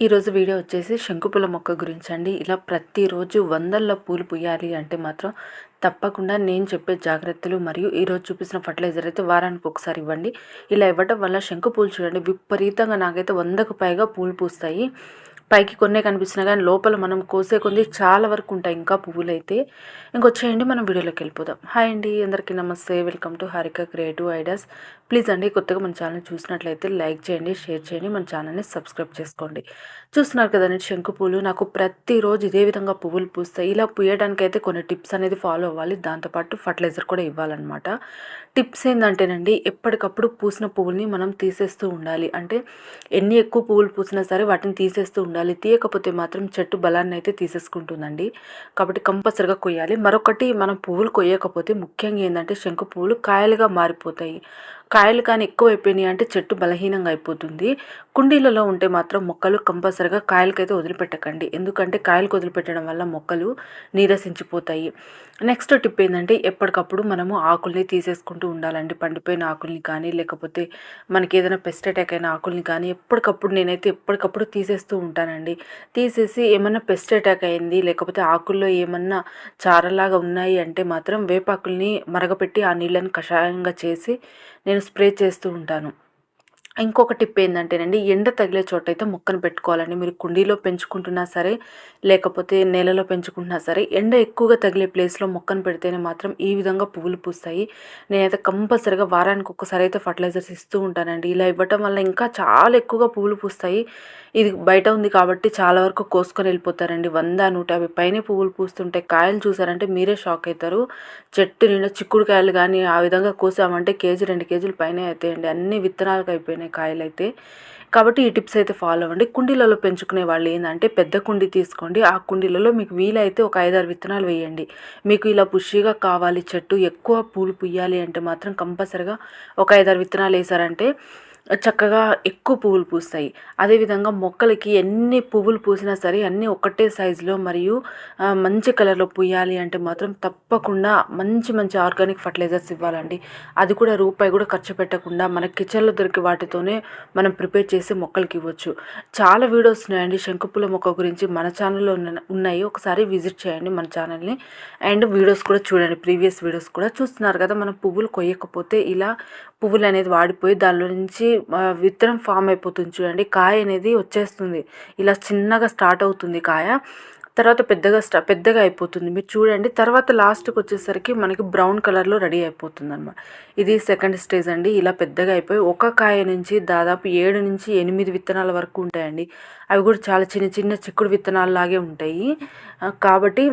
ఈరోజు వీడియో వచ్చేసి శంకుపూల మొక్క గురించి అండి. ఇలా ప్రతిరోజు వందల్లో పూలు పూయాలి అంటే మాత్రం తప్పకుండా నేను చెప్పే జాగ్రత్తలు మరియు ఈరోజు చూపించిన ఫర్టిలైజర్ అయితే వారానికి ఒకసారి ఇవ్వండి. ఇలా ఇవ్వడం వల్ల శంకు పూలు చూడండి విపరీతంగా నాకైతే 100కు పైగా పూలు పూస్తాయి. పైకి కొన్నే కనిపిస్తున్నా కానీ లోపల మనం కోసే కొంది చాలా వరకు ఉంటాయి ఇంకా పువ్వులైతే. ఇంకొచ్చేయండి మనం వీడియోలోకి వెళ్ళిపోదాం. హాయ్ అండి, అందరికీ నమస్తే. Welcome to Harika creative ideas. Please అండి, కొత్తగా మన ఛానల్ చూసినట్లయితే లైక్ చేయండి, షేర్ చేయండి, మన ఛానల్ని సబ్స్క్రైబ్ చేసుకోండి. చూస్తున్నారు కదండి శంకు పూలు నాకు ప్రతిరోజు ఇదే విధంగా పువ్వులు పూస్తాయి. ఇలా పూయడానికి అయితే కొన్ని టిప్స్ అనేది ఫాలో అవ్వాలి, దాంతోపాటు ఫర్టిలైజర్ కూడా ఇవ్వాలన్నమాట. టిప్స్ ఏంటంటేనండి, ఎప్పటికప్పుడు పూసిన పువ్వుల్ని మనం తీసేస్తూ ఉండాలి. అంటే ఎన్ని ఎక్కువ పువ్వులు పూసినా సరే వాటిని తీసేస్తూ ఉండాలి. తీయకపోతే మాత్రం చెట్టు బలాన్ని అయితే తీసేసుకుంటుందండి. కాబట్టి కంపల్సరిగా కొయ్యాలి. మరొకటి, మనం పువ్వులు కొయ్యకపోతే ముఖ్యంగా ఏంటంటే శంకు పువ్వులు కాయలుగా మారిపోతాయి. కాయలు కానీ ఎక్కువ అయిపోయినాయి అంటే చెట్టు బలహీనంగా అయిపోతుంది. కుండీలలో ఉంటే మాత్రం మొక్కలు కంపల్సరిగా కాయలకైతే వదిలిపెట్టకండి. ఎందుకంటే కాయలకు వదిలిపెట్టడం వల్ల మొక్కలు నీరసించిపోతాయి. నెక్స్ట్ టిప్ ఏంటంటే, ఎప్పటికప్పుడు మనము ఆకుల్ని తీసేసుకుంటూ ఉండాలండి. పండిపోయిన ఆకుల్ని కానీ లేకపోతే మనకి ఏదైనా పెస్ట్ అటాక్ అయిన ఆకుల్ని కానీ ఎప్పటికప్పుడు నేనైతే ఎప్పటికప్పుడు తీసేస్తూ ఉంటానండి. తీసేసి ఏమన్నా పెస్ట్ అటాక్ అయింది లేకపోతే ఆకుల్లో ఏమన్నా చారలాగా ఉన్నాయి అంటే మాత్రం వేపాకుల్ని మరగపెట్టి ఆ నీళ్ళని కషాయంగా చేసి నేను స్ప్రే చేస్తూ ఉంటాను. ఇంకొక టిప్ ఏంటంటేనండి, ఎండ తగిలే చోట అయితే మొక్కను పెట్టుకోవాలండి. మీరు కుండీలో పెంచుకుంటున్నా సరే లేకపోతే నేలలో పెంచుకుంటున్నా సరే ఎండ ఎక్కువగా తగిలే ప్లేస్లో మొక్కను పెడితేనే మాత్రం ఈ విధంగా పువ్వులు పూస్తాయి. నేనైతే కంపల్సరిగా వారానికి ఒక్కసారి అయితే ఫర్టిలైజర్స్ ఇస్తూ ఉంటానండి. ఇలా ఇవ్వటం వల్ల ఇంకా చాలా ఎక్కువగా పువ్వులు పూస్తాయి. ఇది బయట ఉంది కాబట్టి చాలా వరకు కోసుకొని వెళ్ళిపోతారండి. 100-150 పైనే పువ్వులు పూస్తుంటే కాయలు చూసారంటే మీరే షాక్ అవుతారు. చెట్టు నిండా చిక్కుడు కాయలు కానీ ఆ విధంగా కోసామంటే కేజీ 2 కేజీలు పైనే అవుతాయండి. అన్ని విత్తనాలకు అయిపోయినాయి కాయలైతే. కాబట్టి ఈ టిప్స్ అయితే ఫాలో అవ్వండి. కుండీలలో పెంచుకునే వాళ్ళు ఏంటంటే పెద్ద కుండీ తీసుకోండి. ఆ కుండీలలో మీకు వీలైతే ఒక 5-6 విత్తనాలు వేయండి. మీకు ఇలా పుష్గా కావాలి, చెట్టు ఎక్కువ పూలు పుయ్యాలి అంటే మాత్రం కంపల్సరిగా ఒక 5-6 విత్తనాలు వేసారంటే చక్కగా ఎక్కువ పువ్వులు పూస్తాయి. అదేవిధంగా మొక్కలకి ఎన్ని పువ్వులు పూసినా సరే అన్నీ ఒకటే సైజులో మరియు మంచి కలర్లో పూయాలి అంటే మాత్రం తప్పకుండా మంచి మంచి ఆర్గానిక్ ఫర్టిలైజర్స్ ఇవ్వాలండి. అది కూడా రూపాయి కూడా ఖర్చు పెట్టకుండా మన కిచెన్లో దొరికే వాటితోనే మనం ప్రిపేర్ చేసి మొక్కలకి ఇవ్వచ్చు. చాలా వీడియోస్ ఉన్నాయండి శంకుపూల మొక్క గురించి మన ఛానల్లో ఉన్నాయి. ఒకసారి విజిట్ చేయండి మన ఛానల్ని. అండ్ వీడియోస్ కూడా చూడండి, ప్రీవియస్ వీడియోస్ కూడా చూస్తున్నారు కదా. మనం పువ్వులు కొయ్యకపోతే ఇలా పువ్వులు అనేది వాడిపోయి దానిలో నుంచి విత్తనం ఫామ్ అయిపోతుంది చూడండి. కాయ అనేది వచ్చేస్తుంది. ఇలా చిన్నగా స్టార్ట్ అవుతుంది కాయ, తర్వాత పెద్దగా అయిపోతుంది. మీరు చూడండి, తర్వాత లాస్ట్కి వచ్చేసరికి మనకి బ్రౌన్ కలర్లో రెడీ అయిపోతుంది అనమాట. ఇది సెకండ్ స్టేజ్ అండి. ఇలా పెద్దగా అయిపోయి ఒక కాయ నుంచి దాదాపు 7-8 విత్తనాల వరకు ఉంటాయండి. అవి కూడా చాలా చిన్న చిన్న చిక్కుడు విత్తనాలు లాగే ఉంటాయి. కాబట్టి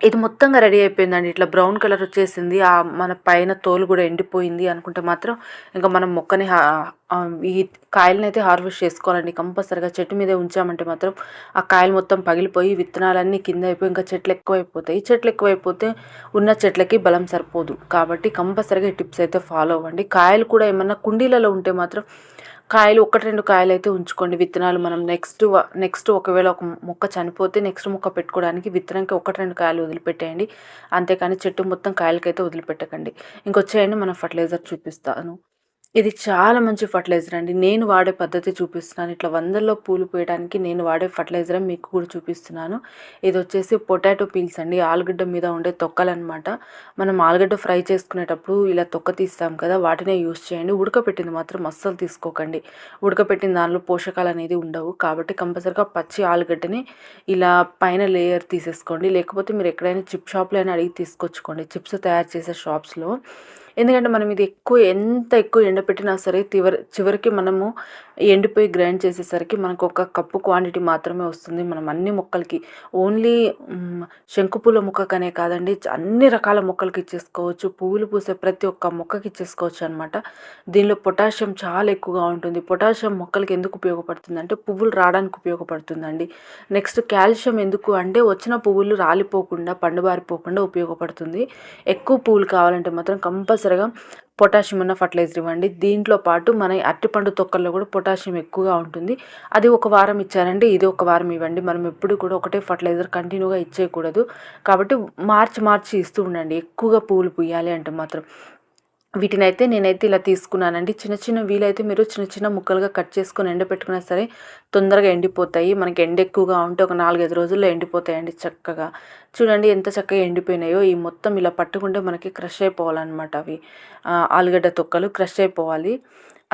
ఇది మొత్తంగా రెడీ అయిపోయిందండి. ఇట్లా బ్రౌన్ కలర్ వచ్చేసింది. మన పైన తోలు కూడా ఎండిపోయింది అనుకుంటే మాత్రం ఇంకా మనం మొక్కని ఈ కాయలను అయితే హార్వెస్ట్ చేసుకోవాలండి. కంపల్సరిగా చెట్టు మీదే ఉంచామంటే మాత్రం ఆ కాయలు మొత్తం పగిలిపోయి విత్తనాలన్నీ కింద అయిపోయి ఇంకా చెట్లు ఎక్కువైపోతాయి. చెట్లు ఎక్కువైపోతే ఉన్న చెట్లకి బలం సరిపోదు. కాబట్టి కంపల్సరిగా ఈ టిప్స్ అయితే ఫాలో అవ్వండి. కాయలు కూడా ఏమన్నా కుండీలలో ఉంటే మాత్రం కాయలు 1-2 కాయలు అయితే ఉంచుకోండి. విత్తనాలు మనం నెక్స్ట్ ఒకవేళ ఒక మొక్క చనిపోతే నెక్స్ట్ మొక్క పెట్టుకోవడానికి విత్తనానికి 1-2 కాయలు వదిలిపెట్టేయండి. అంతేకాని చెట్టు మొత్తం కాయలకైతే వదిలిపెట్టకండి. ఇంకొచ్చేయండి మనం ఫర్టిలైజర్ చూపిస్తాను. ఇది చాలా మంచి ఫర్టిలైజర్ అండి. నేను వాడే పద్ధతి చూపిస్తున్నాను. ఇట్లా వందల్లో పూలు పూయడానికి నేను వాడే ఫర్టిలైజర్ మీకు కూడా చూపిస్తున్నాను. ఇది వచ్చేసి పొటాటో పీల్స్ అండి. ఆలుగడ్డ మీద ఉండే తొక్కలన్నమాట. మనం ఆలుగడ్డ ఫ్రై చేసుకునేటప్పుడు ఇలా తొక్క తీస్తాం కదా, వాటినే యూస్ చేయండి. ఉడకపెట్టింది మాత్రం అస్సలు తీసుకోకండి. ఉడకపెట్టిన దానిలో పోషకాలు అనేది ఉండవు. కాబట్టి కంపల్సరిగా పచ్చి ఆలుగడ్డని ఇలా పైన లేయర్ తీసేసుకోండి. లేకపోతే మీరు ఎక్కడైనా చిప్ షాప్లో అయినా అడిగి తీసుకొచ్చుకోండి, చిప్స్ తయారు చేసే షాప్స్లో. ఎందుకంటే మనం ఇది ఎంత ఎక్కువ ఎండపెట్టినా సరే చివరికి మనము ఎండిపోయి గ్రైండ్ చేసేసరికి మనకు ఒక కప్పు క్వాంటిటీ మాత్రమే వస్తుంది. మనం అన్ని మొక్కలకి ఓన్లీ శంకుపూల మొక్కకనే కాదండి, అన్ని రకాల మొక్కలకి ఇచ్చేసుకోవచ్చు. పువ్వులు పూసే ప్రతి ఒక్క మొక్కకి ఇచ్చేసుకోవచ్చు అనమాట. దీనిలో పొటాషియం చాలా ఎక్కువగా ఉంటుంది. పొటాషియం మొక్కలకి ఎందుకు ఉపయోగపడుతుంది అంటే పువ్వులు రావడానికి ఉపయోగపడుతుందండి. నెక్స్ట్ కాల్షియం ఎందుకు అంటే వచ్చిన పువ్వులు రాలిపోకుండా పండుబారిపోకుండా ఉపయోగపడుతుంది. ఎక్కువ పువ్వులు కావాలంటే మాత్రం కంపల్సరిగా పొటాషియం ఉన్న ఫర్టిలైజర్ ఇవ్వండి. దీంట్లో పాటు మన అరటిపండు తొక్కల్లో కూడా పొటాషియం ఎక్కువగా ఉంటుంది. అది ఒక వారం ఇచ్చారంటే ఇది ఒక వారం ఇవ్వండి. మనం ఎప్పుడు కూడా ఒకటే ఫర్టిలైజర్ కంటిన్యూగా ఇచ్చేయకూడదు. కాబట్టి మార్చి ఇస్తూ ఉండండి ఎక్కువగా పువ్వులు పూయాలి అంటే మాత్రం. వీటినైతే నేనైతే ఇలా తీసుకున్నానండి. చిన్న చిన్న వీలైతే మీరు చిన్న చిన్న ముక్కలుగా కట్ చేసుకొని ఎండబెట్టుకున్నా సరే తొందరగా ఎండిపోతాయి. మనకి ఎండ ఎక్కువగా ఉంటే ఒక 4, 5 రోజుల్లో ఎండిపోతాయండి చక్కగా. చూడండి ఎంత చక్కగా ఎండిపోయినాయో. ఈ మొత్తం ఇలా పట్టుకుంటే మనకి క్రష్ అయిపోవాలన్నమాట అవి. ఆలుగడ్డ తొక్కలు క్రష్ అయిపోవాలి.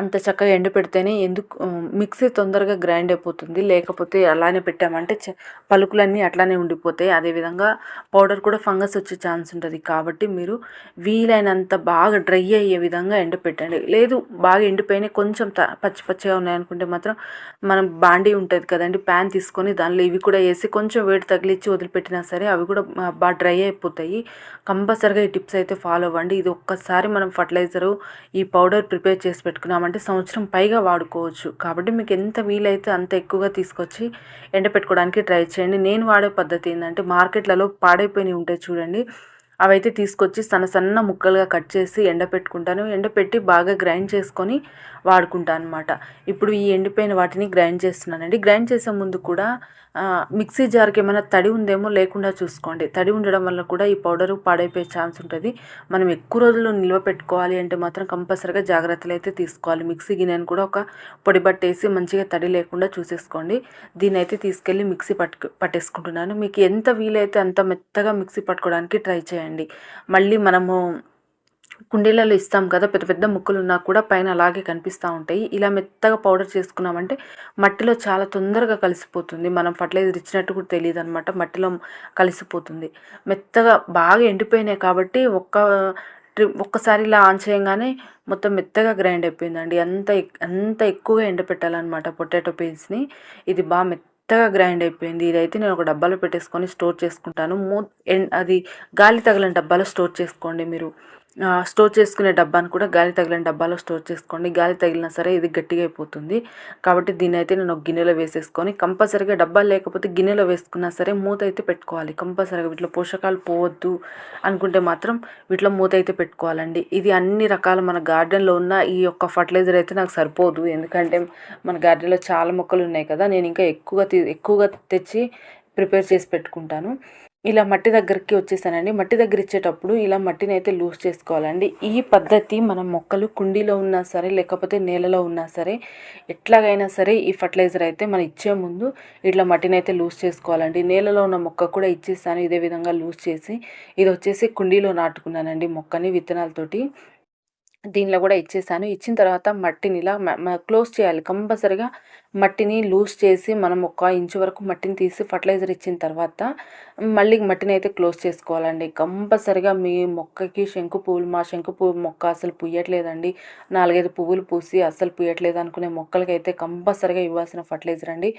అంత చక్కగా ఎండపెడితేనే మిక్సీ తొందరగా గ్రైండ్ అయిపోతుంది. లేకపోతే అలానే పెట్టామంటే పలుకులన్నీ అట్లానే ఉండిపోతాయి. అదేవిధంగా పౌడర్ కూడా ఫంగస్ వచ్చే ఛాన్స్ ఉంటుంది. కాబట్టి మీరు వీలైనంత బాగా డ్రై అయ్యే విధంగా ఎండపెట్టండి. లేదు బాగా ఎండిపోయినాయి కొంచెం పచ్చి పచ్చిగా ఉన్నాయనుకుంటే మాత్రం మనం బాండీ ఉంటుంది కదండి, ప్యాన్ తీసుకొని దానిలో ఇవి కూడా వేసి కొంచెం వేడి తగిలిచ్చి వదిలిపెట్టినా సరే అవి కూడా బాగా డ్రై అయిపోతాయి. కంపల్సరిగా ఈ టిప్స్ అయితే ఫాలో అవ్వండి. ఇది ఒక్కసారి మనం ఫర్టిలైజరు ఈ పౌడర్ ప్రిపేర్ చేసి పెట్టుకున్నామంటే సంవత్సరం పైగా వాడుకోవచ్చు. కాబట్టి మీకు ఎంత వీలైతే అంత ఎక్కువగా తీసుకొచ్చి ఎండపెట్టుకోవడానికి ట్రై చేయండి. నేను వాడే పద్ధతి ఏంటంటే మార్కెట్లలో పాడైపోయినవి ఉంటాయి చూడండి, అవైతే తీసుకొచ్చి సన్న సన్న ముక్కలుగా కట్ చేసి ఎండపెట్టుకుంటాను. ఎండపెట్టి బాగా గ్రైండ్ చేసుకొని వాడుకుంటాను అనమాట. ఇప్పుడు ఈ ఎండిపోయిన వాటిని గ్రైండ్ చేస్తున్నానండి. గ్రైండ్ చేసే ముందు కూడా మిక్సీ జార్కి ఏమైనా తడి ఉందేమో లేకుండా చూసుకోండి. తడి ఉండడం వల్ల కూడా ఈ పౌడరు పాడైపోయే ఛాన్స్ ఉంటుంది. మనం ఎక్కువ రోజులు నిల్వ పెట్టుకోవాలి అంటే మాత్రం కంపల్సరీగా జాగ్రత్తలు అయితే తీసుకోవాలి. మిక్సీ గిన్నెను కూడా ఒక పొడి బట్టేసి మంచిగా తడి లేకుండా చూసేసుకోండి. దీన్ని అయితే తీసుకెళ్ళి మిక్సీ పట్టేసుకుంటున్నాను. మీకు ఎంత వీలైతే అంత మెత్తగా మిక్సీ పట్టుకోవడానికి ట్రై చేయండి. మళ్ళీ మనము కుండీలలో ఇస్తాం కదా, పెద్ద పెద్ద ముక్కలు ఉన్నా కూడా పైన అలాగే కనిపిస్తూ ఉంటాయి. ఇలా మెత్తగా పౌడర్ చేసుకున్నామంటే మట్టిలో చాలా తొందరగా కలిసిపోతుంది. మనం ఫర్టిలైజర్ ఇచ్చినట్టు కూడా తెలియదు అనమాట, మట్టిలో కలిసిపోతుంది. మెత్తగా బాగా ఎండిపోయినాయి కాబట్టి ఒక్కసారి ఇలా ఆన్ చేయంగానే మొత్తం మెత్తగా గ్రైండ్ అయిపోయిందండి. అంత ఎక్కువగా ఎండపెట్టాలన్నమాట పొటాటో పీల్స్ని. ఇది బాగా మెత్తగా గ్రైండ్ అయిపోయింది. ఇదైతే నేను ఒక డబ్బాలో పెట్టేసుకొని స్టోర్ చేసుకుంటాను. అది గాలి తగలని డబ్బాలో స్టోర్ చేసుకోండి మీరు. స్టోర్ చేసుకునే డబ్బాను కూడా గాలి తగిలిన డబ్బాలో స్టోర్ చేసుకోండి. గాలి తగిలినా సరే ఇది గట్టిగా అయిపోతుంది. కాబట్టి దీన్ని అయితే నేను ఒక గిన్నెలో వేసేసుకొని కంపల్సరీగా డబ్బాలు లేకపోతే గిన్నెలో వేసుకున్నా సరే మూత అయితే పెట్టుకోవాలి. కంపల్సరీగా వీటిలో పోషకాలు పోవద్దు అనుకుంటే మాత్రం వీటిలో మూత అయితే పెట్టుకోవాలండి. ఇది అన్ని రకాల మన గార్డెన్లో ఉన్న ఈ యొక్క ఫర్టిలైజర్ అయితే నాకు సరిపోదు. ఎందుకంటే మన గార్డెన్లో చాలా మొక్కలు ఉన్నాయి కదా, నేను ఇంకా ఎక్కువగా తెచ్చి ప్రిపేర్ చేసి పెట్టుకుంటాను. ఇలా మట్టి దగ్గరికి వచ్చేసానండి. మట్టి దగ్గర ఇచ్చేటప్పుడు ఇలా మట్టిని అయితే లూజ్ చేసుకోవాలండి. ఈ పద్ధతి మనం మొక్కలు కుండీలో ఉన్నా సరే లేకపోతే నేలలో ఉన్నా సరే ఎట్లాగైనా సరే ఈ ఫర్టిలైజర్ అయితే మనం ఇచ్చే ముందు ఇట్లా మట్టిని అయితే లూజ్ చేసుకోవాలండి. నేలలో ఉన్న మొక్క కూడా ఇచ్చేసాను ఇదే విధంగా లూజ్ చేసి. ఇది వచ్చేసి కుండీలో నాటుకున్నానండి మొక్కని విత్తనాలతోటి. దీనిలో కూడా ఇచ్చేసాను. ఇచ్చిన తర్వాత మట్టిని ఇలా క్లోజ్ చేయాలి. కంపల్సరిగా మట్టిని లూజ్ చేసి మనం 1 ఇంచు వరకు మట్టిని తీసి ఫర్టిలైజర్ ఇచ్చిన తర్వాత మళ్ళీ మట్టిని అయితే క్లోజ్ చేసుకోవాలండి. కంపల్సరిగా మీ మొక్కకి మా శంకు పువ్వు మొక్క అసలు పుయ్యట్లేదండి, 4, 5 పువ్వులు పూసి అస్సలు పుయ్యట్లేదు అనుకునే మొక్కలకైతే కంపల్సరిగా ఇవ్వాల్సిన ఫర్టిలైజర్ అండి.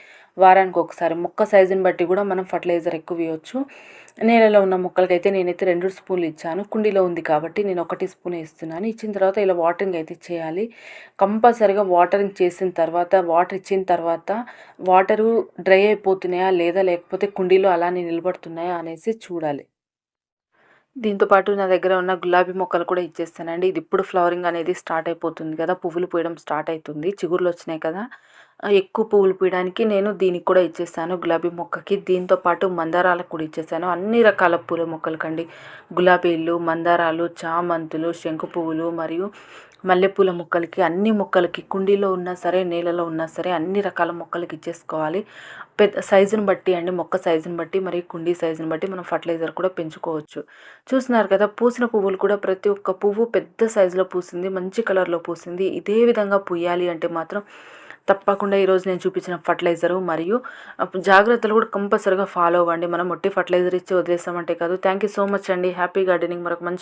వారానికి ఒకసారి మొక్క సైజుని బట్టి కూడా మనం ఫర్టిలైజర్ ఎక్కువ ఇవ్వచ్చు. నేలలో ఉన్న మొక్కలకైతే నేనైతే 2 స్పూన్లు ఇచ్చాను. కుండీలో ఉంది కాబట్టి నేను 1 స్పూన్ ఇస్తున్నాను. ఇచ్చిన తర్వాత ఇలా వాటరింగ్ అయితే చేయాలి. కంపల్సరిగా వాటరింగ్ చేసిన తర్వాత వాటర్ ఇచ్చిన తర్వాత వాటరు డ్రై అయిపోతున్నాయా లేదా లేకపోతే కుండీలో అలానే నిలబడుతున్నాయా అనేసి చూడాలి. దీంతోపాటు నా దగ్గర ఉన్న గులాబీ మొక్కలు కూడా ఇచ్చేస్తానండి. ఇది ఇప్పుడు ఫ్లవరింగ్ అనేది స్టార్ట్ అయిపోతుంది కదా, పువ్వులు పూయడం స్టార్ట్ అవుతుంది, చిగుర్లు వచ్చినాయి కదా, ఎక్కువ పువ్వులు పూయడానికి నేను దీనికి కూడా ఇచ్చేసాను గులాబీ మొక్కకి. దీంతోపాటు మందారాలకు కూడా ఇచ్చేసాను. అన్ని రకాల పూల మొక్కలకండి, గులాబీలు, మందారాలు, చామంతులు, శంకు పువ్వులు మరియు మల్లెపూల మొక్కలకి, అన్ని మొక్కలకి కుండీలో ఉన్నా సరే నేలలో ఉన్నా సరే అన్ని రకాల మొక్కలకి ఇచ్చేసుకోవాలి. పెద్ద సైజుని బట్టి అండి, మొక్క సైజుని బట్టి మరియు కుండీ సైజుని బట్టి మనం ఫర్టిలైజర్ కూడా పెంచుకోవచ్చు. చూస్తున్నారు కదా, పూసిన పువ్వులు కూడా ప్రతి ఒక్క పువ్వు పెద్ద సైజులో పూసింది, మంచి కలర్లో పూసింది. ఇదే విధంగా పూయాలి అంటే మాత్రం తప్పకుండా ఈరోజు నేను చూపించిన ఫర్టిలైజరు మరియు జాగ్రత్తలు కూడా కంపల్సరీగా ఫాలో అవ్వండి. మనం ఒట్టి ఫర్టిలైజర్ ఇచ్చి వదిలేస్తామంటే కాదు. థ్యాంక్ యూ సో మచ్ అండి. Happy gardening. మరొక మంచి